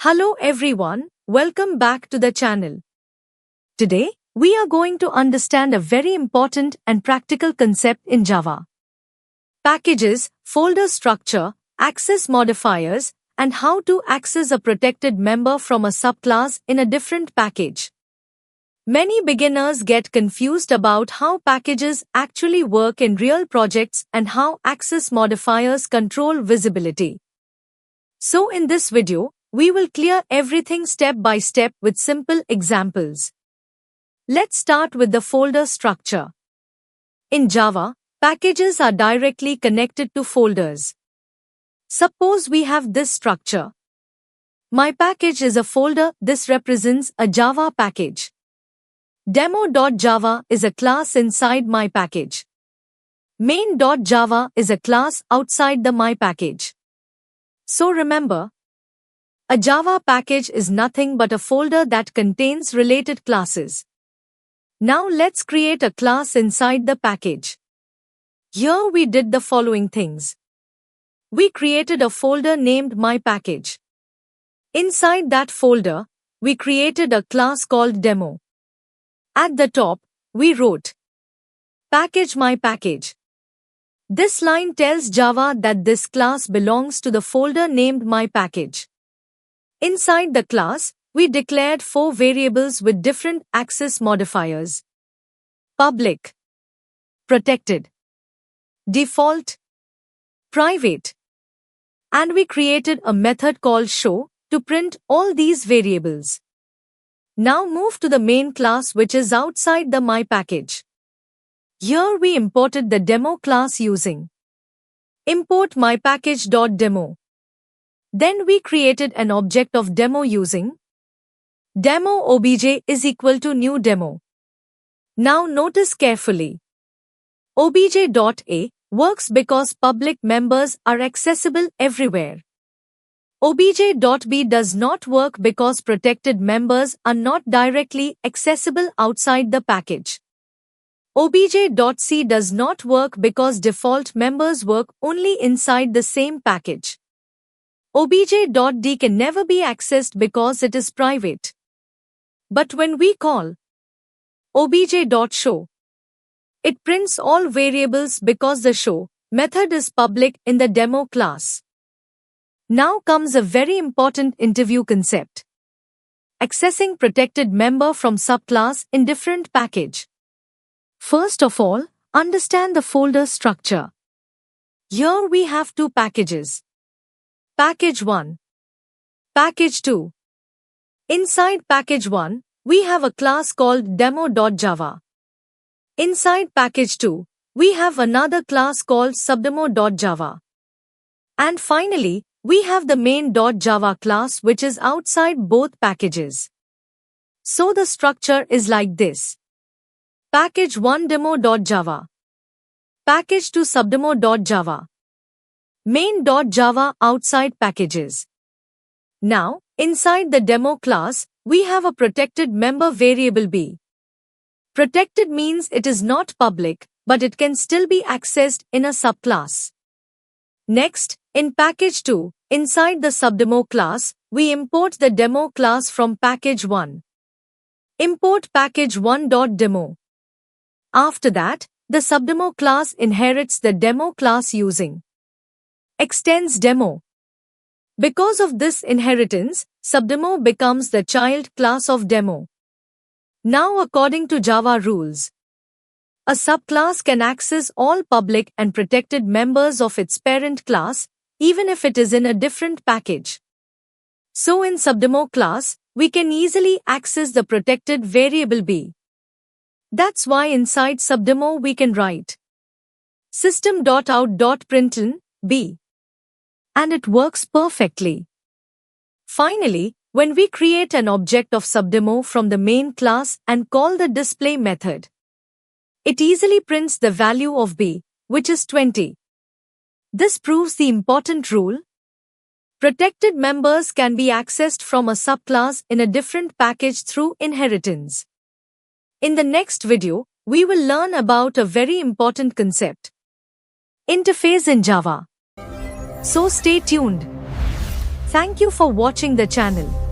Hello everyone, welcome back to the channel. Today, we are going to understand a very important and practical concept in Java. Packages, folder structure, access modifiers, and how to access a protected member from a subclass in a different package. Many beginners get confused about how packages actually work in real projects and how access modifiers control visibility. So in this video, we will clear everything step by step with simple examples. Let's start with the folder structure. In Java, packages are directly connected to folders. Suppose we have this structure. My package is a folder. This represents a Java package. Demo.java is a class inside my package. Main.java is a class outside the my package. So remember, a Java package is nothing but a folder that contains related classes. Now let's create a class inside the package. Here we did the following things. We created a folder named My Package. Inside that folder, we created a class called Demo. At the top, we wrote Package My Package. This line tells Java that this class belongs to the folder named My Package. Inside the class, we declared 4 variables with different access modifiers: public, protected, default, private. And we created a method called show to print all these variables. Now move to the main class, which is outside the My Package. Here we imported the demo class using import mypackage.demo. Then we created an object of demo using demo obj is equal to new demo. Now notice carefully. Obj.a works because public members are accessible everywhere. Obj.b does not work because protected members are not directly accessible outside the package. Obj.c does not work because default members work only inside the same package. Obj.d can never be accessed because it is private. But when we call obj.show, it prints all variables because the show method is public in the demo class. Now comes a very important interview concept: accessing protected member from subclass in different package. First of all, understand the folder structure. Here we have 2 packages. Package 1. Package 2. Inside package 1, we have a class called demo.java. Inside package 2, we have another class called subdemo.java. And finally, we have the main.java class which is outside both packages. So the structure is like this. Package 1 demo.java. Package 2 subdemo.java. Main.java outside packages. Now, inside the demo class, we have a protected member variable b. Protected means it is not public, but it can still be accessed in a subclass. Next, in package 2, inside the subdemo class, we import the demo class from package 1. Import package1.demo. After that, the subdemo class inherits the demo class using extends demo. Because of this inheritance, subdemo becomes the child class of demo. Now according to Java rules, a subclass can access all public and protected members of its parent class, even if it is in a different package. So in subdemo class, we can easily access the protected variable b. That's why inside subdemo we can write system.out.println b. And it works perfectly. Finally, when we create an object of subdemo from the main class and call the display method, it easily prints the value of b, which is 20. This proves the important rule: protected members can be accessed from a subclass in a different package through inheritance. In the next video, we will learn about a very important concept: interface in Java. So stay tuned. Thank you for watching the channel.